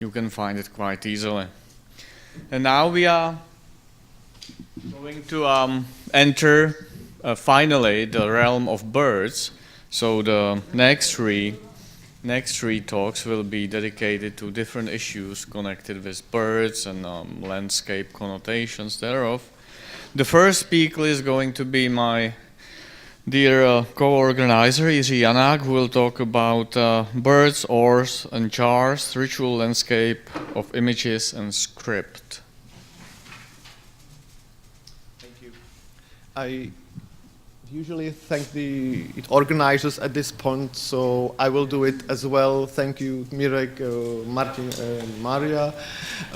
You can find it quite easily. And now we are going to enter finally the realm of birds. So the next three talks will be dedicated to different issues connected with birds and landscape connotations thereof. The first speaker is going to be my dear co-organizer Jiří Janák, who will talk about birds, oars and jars, ritual landscape of images and script. Thank you. I usually thank the organizers at this point, so I will do it as well. Thank you, Mirek, Martin, and Maria.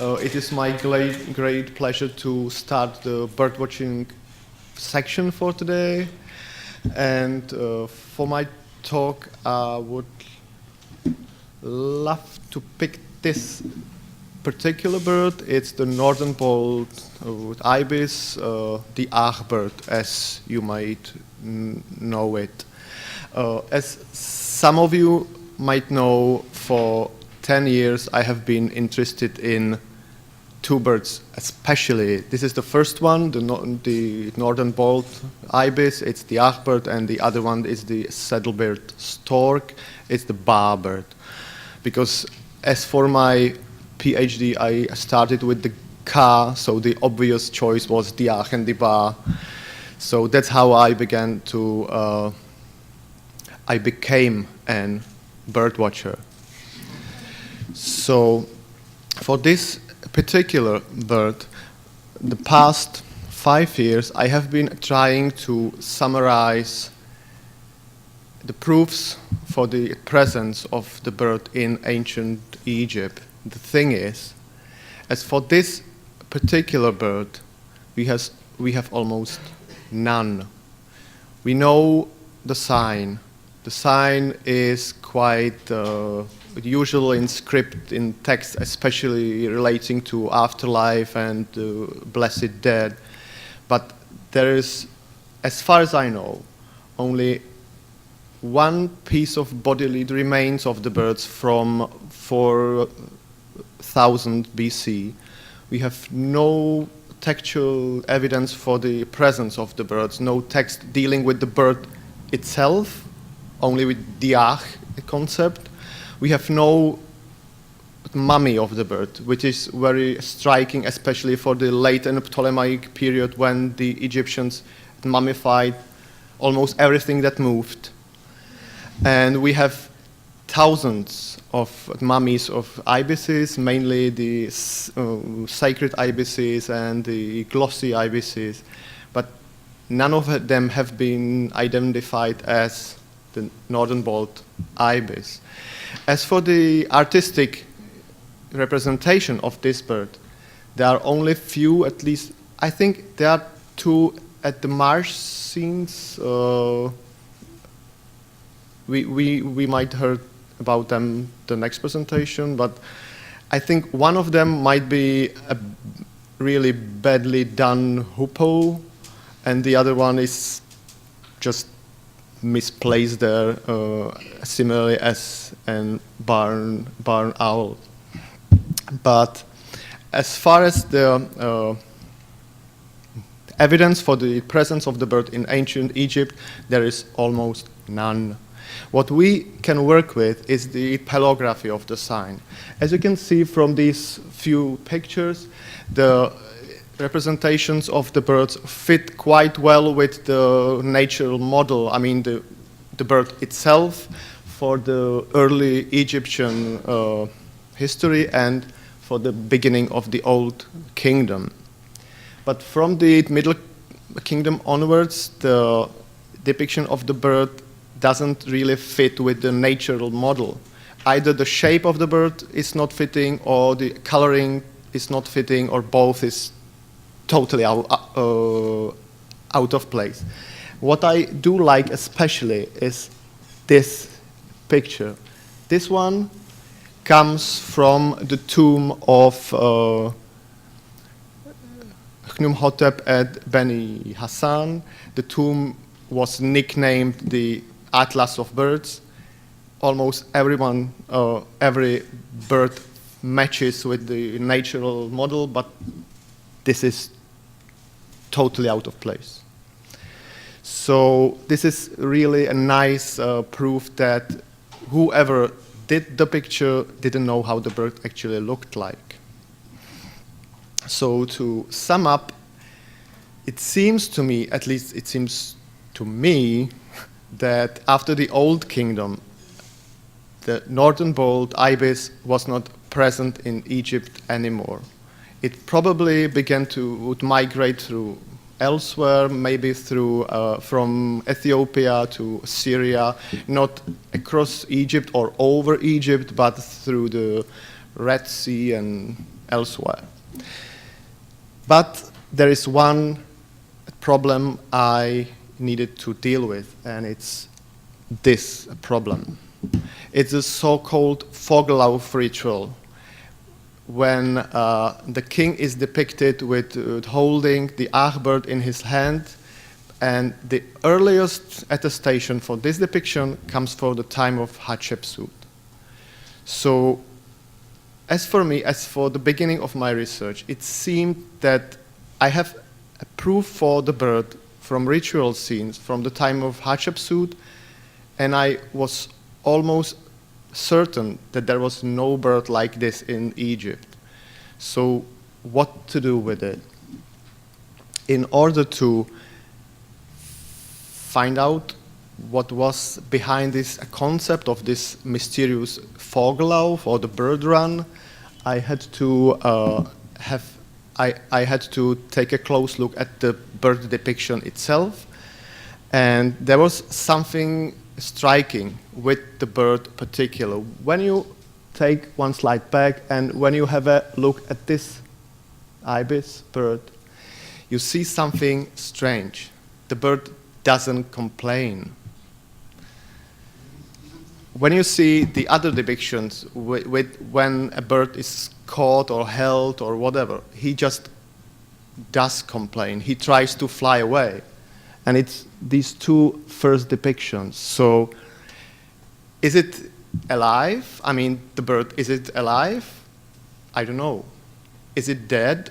It is my great pleasure to start the birdwatching section for today. And for my talk, I would love to pick this particular bird. It's the northern bald ibis, the Ach bird, as you might know it. As some of you might know, for 10 years I have been interested in two birds especially. This is the first one, the northern bald ibis. It's the Ach bird, and the other one is the saddle-billed stork. It's the Ba bird. Because as for my PhD, I started with the Ka, so the obvious choice was the Ach and the Ba. So that's how I began to, I became an bird watcher. So for this particular bird, the past 5 years I have been trying to summarize the proofs for the presence of the bird in ancient Egypt. The thing is, as for this particular bird, we have almost none. We know the sign. The sign is quite usual in script, in text, especially relating to afterlife and blessed dead. But there is, as far as I know, only one piece of bodily remains of the birds from 4000 BC. We have no textual evidence for the presence of the birds, no text dealing with the bird itself, only with the Ach concept. We have no mummy of the bird, which is very striking, especially for the late and Ptolemaic period when the Egyptians mummified almost everything that moved. And we have thousands of mummies of ibises, mainly the sacred ibises and the glossy ibises, but none of them have been identified as the northern bald ibis. As for the artistic representation of this bird, there are only few, at least, I think there are two at the marsh scenes. We might heard about them the next presentation, but I think one of them might be a really badly done hoopoe, and the other one is just misplaced there, similarly as a barn owl. But as far as the evidence for the presence of the bird in ancient Egypt, there is almost none. What we can work with is the paleography of the sign. As you can see from these few pictures, the representations of the birds fit quite well with the natural model, I mean the bird itself, for the early Egyptian history and for the beginning of the Old Kingdom. But from the Middle Kingdom onwards, the depiction of the bird doesn't really fit with the natural model. Either the shape of the bird is not fitting, or the coloring is not fitting, or both is totally out of place. What I do like especially is this picture. This one comes from the tomb of Khnumhotep at Beni Hassan. The tomb was nicknamed the Atlas of Birds. Almost everyone, every bird matches with the natural model, but this is totally out of place. So this is really a nice proof that whoever did the picture didn't know how the bird actually looked like. So to sum up, it seems to me, at least it seems to me, that after the Old Kingdom, the northern bold ibis was not present in Egypt anymore. It probably began to migrate through elsewhere, maybe through from Ethiopia to Syria, not across Egypt or over Egypt, but through the Red Sea and elsewhere. But there is one problem I needed to deal with, and it's this problem. It's a so-called Vogellauf ritual, when the king is depicted with holding the bird in his hand, and the earliest attestation for this depiction comes from the time of Hatshepsut. So, as for me, as for the beginning of my research, it seemed that I have a proof for the bird from ritual scenes from the time of Hatshepsut, and I was almost certain that there was no bird like this in Egypt. So what to do with it? In order to find out what was behind this concept of this mysterious Vogellauf or the bird run, I had to I had to take a close look at the bird depiction itself, and there was something striking with the bird particular. When you take one slide back and when you have a look at this ibis bird, you see something strange. The bird doesn't complain. When you see the other depictions when a bird is caught or held or whatever, he just does complain. He tries to fly away. And it's these two first depictions. So, is it alive? I mean, the bird, is it alive? I don't know. Is it dead?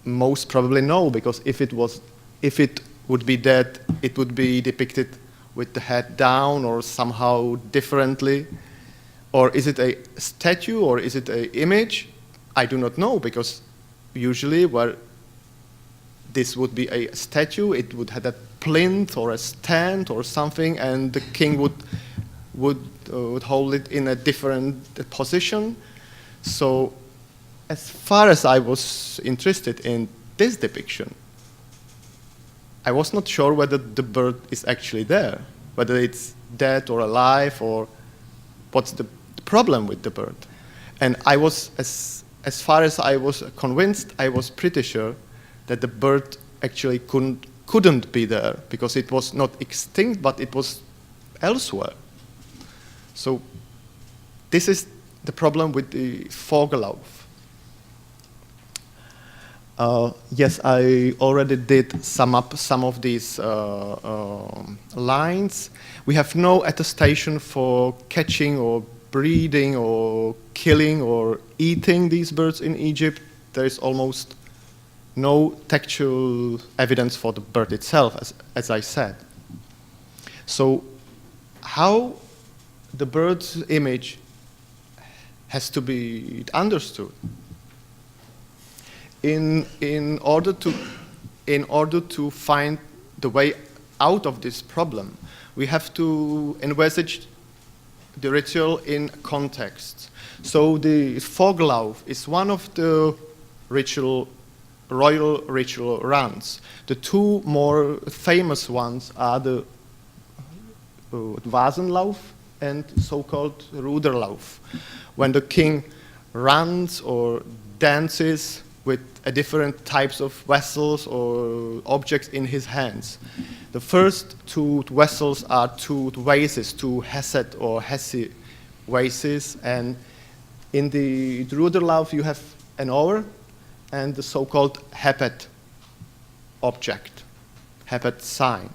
Most probably no, because if it would be dead, it would be depicted with the head down or somehow differently. Or is it a statue or is it an image? I do not know, because usually where this would be a statue, it would have a plinth or a stand or something, and the king would hold it in a different position. So as far as I was interested in this depiction, I was not sure whether the bird is actually there, whether it's dead or alive, or what's the problem with the bird. And I was, as far as I was convinced, I was pretty sure that the bird actually couldn't be there, because it was not extinct, but it was elsewhere. So this is the problem with the Vogellauf. Yes, I already did sum up some of these lines. We have no attestation for catching or breeding or killing or eating these birds in Egypt. There is almost no textual evidence for the bird itself, as I said. So how the bird's image has to be understood? In order to find the way out of this problem, we have to envisage the ritual in context. So the Vogellauf is one of the royal ritual runs. The two more famous ones are the Vasenlauf and so-called Ruderlauf, when the king runs or dances with different types of vessels or objects in his hands. The first two vessels are two vases, two heset or hesi vases, and in the Ruderlauf you have an oar and the so-called hepet object, hepet sign.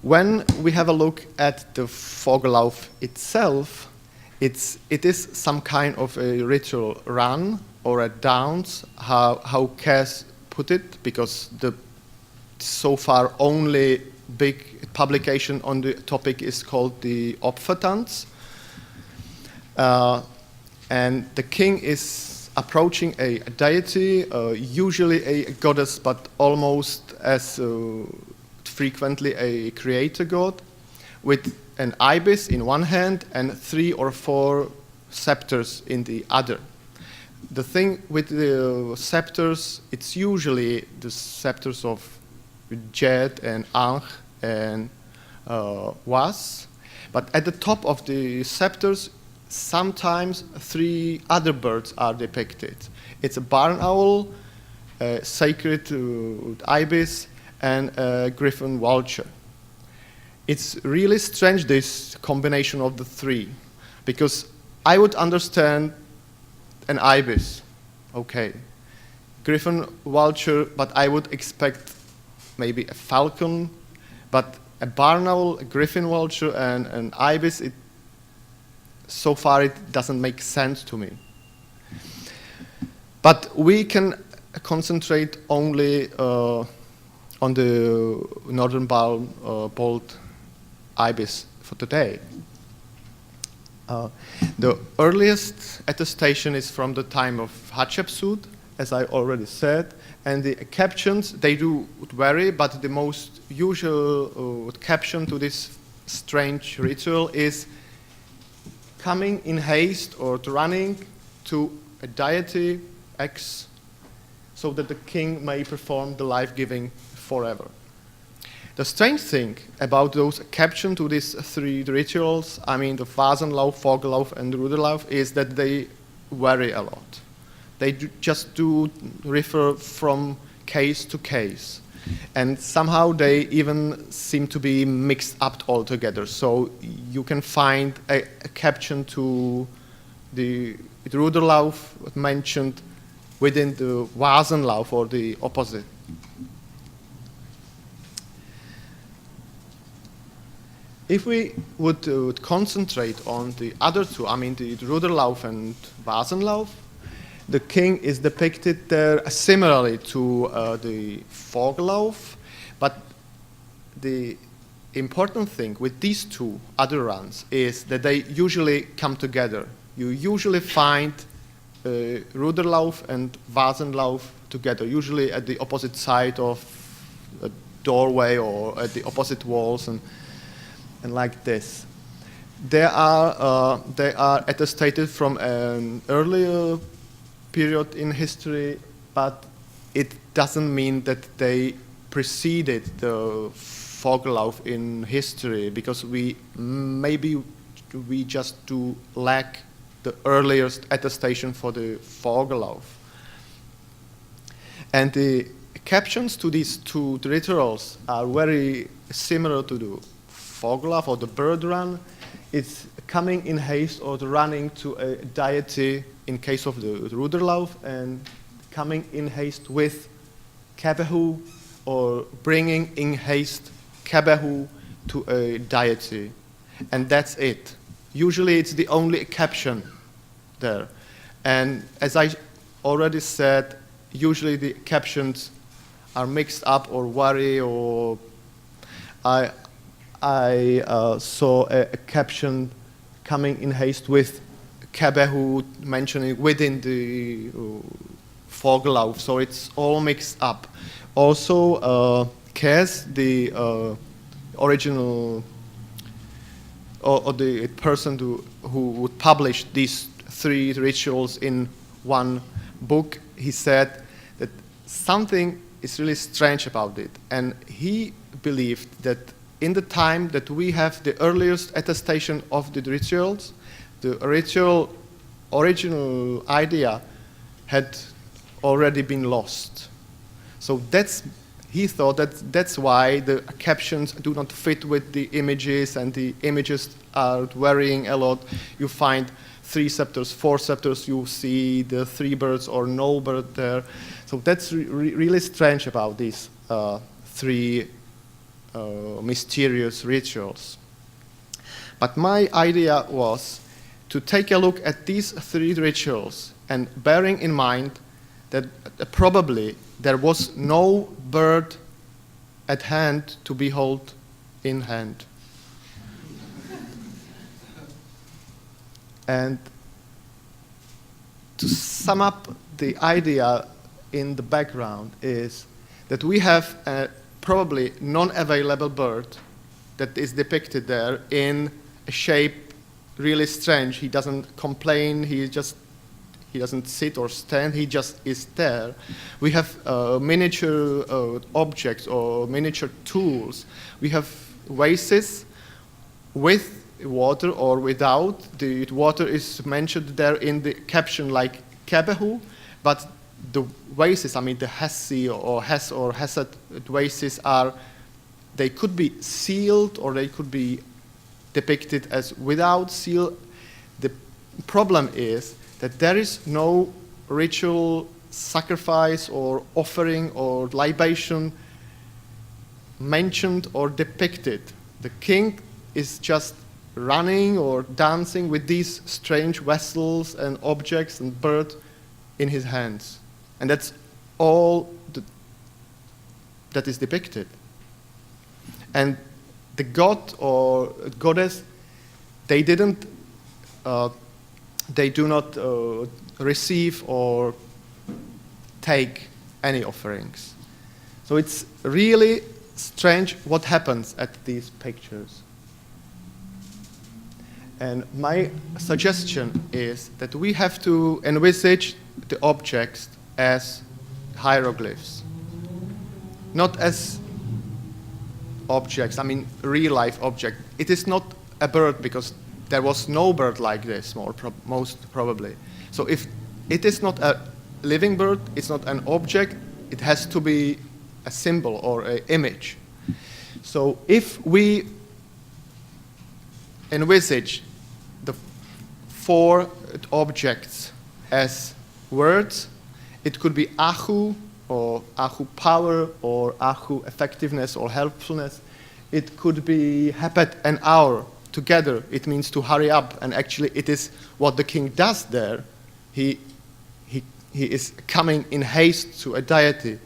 When we have a look at the Vogellauf itself, it is some kind of a ritual run or a dance, how Cass put it, because the so far only big publication on the topic is called the Opfertanz. And the king is approaching a deity, usually a goddess, but almost as frequently a creator god, with an ibis in one hand and 3 or 4 sceptres in the other. The thing with the sceptres, it's usually the sceptres of Jet and Anch and Was, but at the top of the sceptres, sometimes 3 other birds are depicted. It's a barn owl, a sacred ibis, and a griffin vulture. It's really strange, this combination of the 3, because I would understand an ibis, okay, griffin vulture, but I would expect maybe a falcon, but a barn owl, a griffin vulture, and an ibis, so far it doesn't make sense to me. But we can concentrate only on the northern bald ibis for today. The earliest attestation is from the time of Hatshepsut, as I already said, and the captions, they do vary, but the most usual caption to this strange ritual is coming in haste or running to a deity X so that the king may perform the life-giving forever. The strange thing about those captions to these 3 rituals, I mean the Vasenlauf, Vogellauf, and Ruderlauf, is that they vary a lot. They just do refer from case to case. And somehow they even seem to be mixed up altogether. So you can find a caption to the Ruderlauf mentioned within the Vasenlauf, or the opposite. If we would concentrate on the other 2, I mean the Ruderlauf and Vasenlauf, the king is depicted there similarly to the Vogellauf, but the important thing with these 2 other runs is that they usually come together. You usually find Ruderlauf and Vasenlauf together, usually at the opposite side of a doorway or at the opposite walls, and like this. They are attested from an earlier period in history, but it doesn't mean that they preceded the Vogellauf in history, because we just do lack the earliest attestation for the Vogellauf. And the captions to these 2 rituals are very similar to the Vogellauf or the bird run. It's coming in haste or running to a deity in case of the Ruderlauf, and coming in haste with Kebehu, or bringing in haste Kebehu to a deity. And that's it. Usually it's the only caption there. And as I already said, usually the captions are mixed up or vary, or I saw a caption coming in haste with Kebehu mentioning within the Vogellauf, so it's all mixed up. Also, Kes, the original, or the person who would publish these 3 rituals in one book, he said that something is really strange about it, and he believed that in the time that we have the earliest attestation of the rituals, the original idea had already been lost. So he thought that's why the captions do not fit with the images, and the images are varying a lot. You find 3 sceptres, 4 sceptres, you see the 3 birds or no bird there. So that's really strange about these 3 mysterious rituals. But my idea was to take a look at these three rituals and bearing in mind that probably there was no bird at hand to behold in hand. And to sum up the idea in the background is that we have a probably non-available bird that is depicted there in a shape really strange. He doesn't complain, he doesn't sit or stand, he just is there. We have miniature objects or miniature tools. We have vases with water or without. The water is mentioned there in the caption like kebehu, but the vases, I mean the hesi or heset vases they could be sealed or they could be depicted as without seal. The problem is that there is no ritual sacrifice or offering or libation mentioned or depicted. The king is just running or dancing with these strange vessels and objects and bird in his hands. And that's all that is depicted. And the god or goddess, they do not receive or take any offerings. So it's really strange what happens at these pictures. And my suggestion is that we have to envisage the objects as hieroglyphs, not as objects, I mean real-life object. It is not a bird because there was no bird like this, most probably. So if it is not a living bird, it's not an object, it has to be a symbol or an image. So if we envisage the four objects as words, it could be ahu, or ahu power, or ahu effectiveness or helpfulness. It could be hepet and hour. Together, it means to hurry up, and actually it is what the king does there. He is coming in haste to a deity.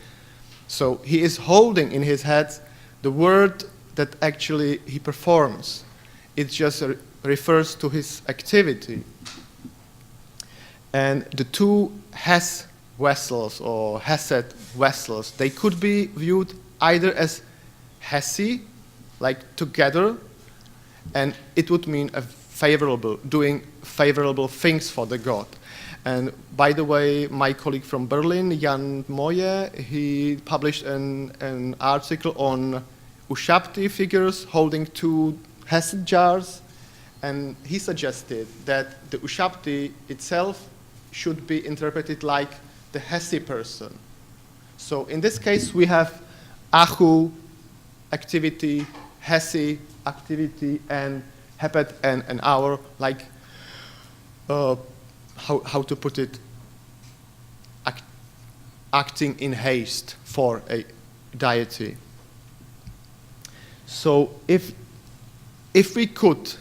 So he is holding in his hands the word that actually he performs. It just refers to his activity. And the two hes vessels or heset vessels, they could be viewed either as hesi, like together, and it would mean doing favorable things for the god. And by the way, my colleague from Berlin, Jan Moje, he published an article on Ushabti figures holding two heset-jars, and he suggested that the Ushabti itself should be interpreted like the hesi person. So in this case, we have ahu, activity, hesi, activity, and hepet and an hour, like how to put it, acting in haste for a deity. So if we could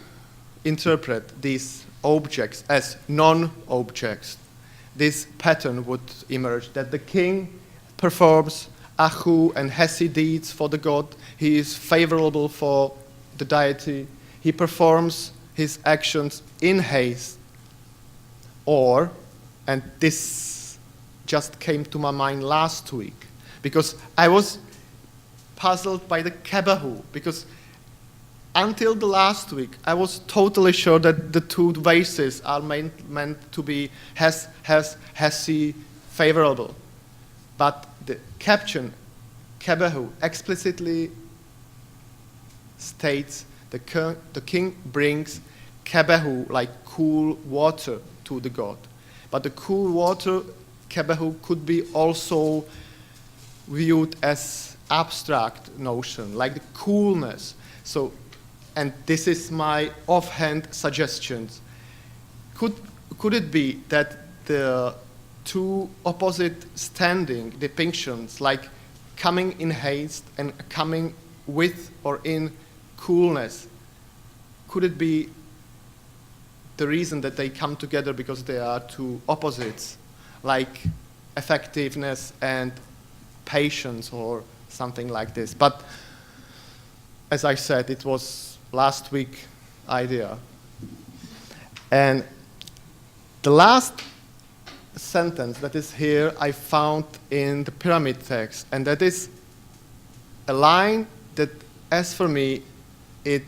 interpret these objects as non-objects, this pattern would emerge, that the king performs ahu and hesi deeds for the god. He is favorable for the deity. He performs his actions in haste. Or, and this just came to my mind last week, because I was puzzled by the kebahu, because until the last week, I was totally sure that the two vases are meant to be hesi, favorable. But the caption, kebahu, explicitly states the king brings kebahu, like cool water, to the god. But the cool water, kebahu, could be also viewed as abstract notion, like the coolness. So, and this is my offhand suggestions. Could it be that the two opposite standing depictions, like coming in haste and coming with or in coolness, could it be the reason that they come together because they are two opposites, like effectiveness and patience or something like this. But as I said, it was last week idea. And the last sentence that is here I found in the pyramid text, and that is a line that, as for me, it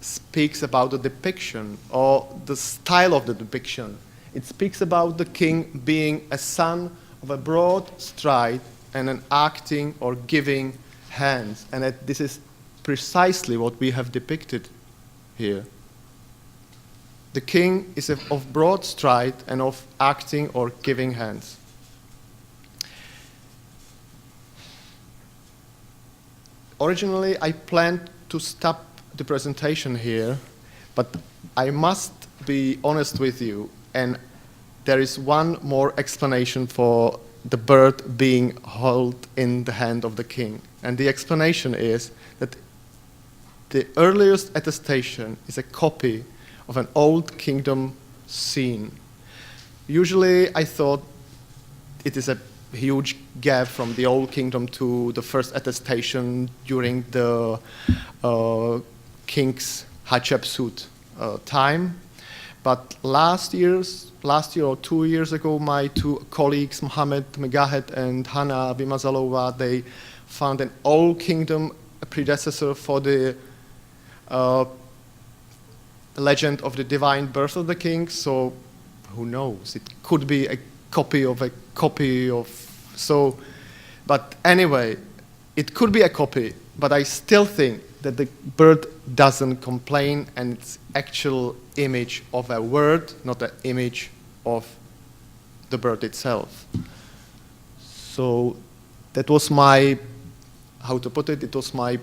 speaks about the depiction or the style of the depiction. It speaks about the king being a son of a broad stride and an acting or giving hands, and that this is precisely what we have depicted here. The king is of broad stride and of acting or giving hands. Originally, I planned to stop the presentation here, but I must be honest with you, and there is one more explanation for the bird being held in the hand of the king. And the explanation is that the earliest attestation is a copy of an old kingdom scene. Usually I thought it is a huge gap from the old kingdom to the first attestation during the king's Hatshepsut time. But last year or 2 years ago, my two colleagues, Mohammed Megahed and Hanna Vymazalova, they found an old kingdom predecessor for the legend of the divine birth of the king. So who knows? It could be a copy of a copy of. So, but anyway, it could be a copy. But I still think that the bird doesn't complain, and it's actual image of a word, not an image of the bird itself. So that was my, how to put it, it was my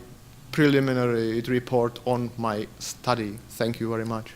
preliminary report on my study. Thank you very much.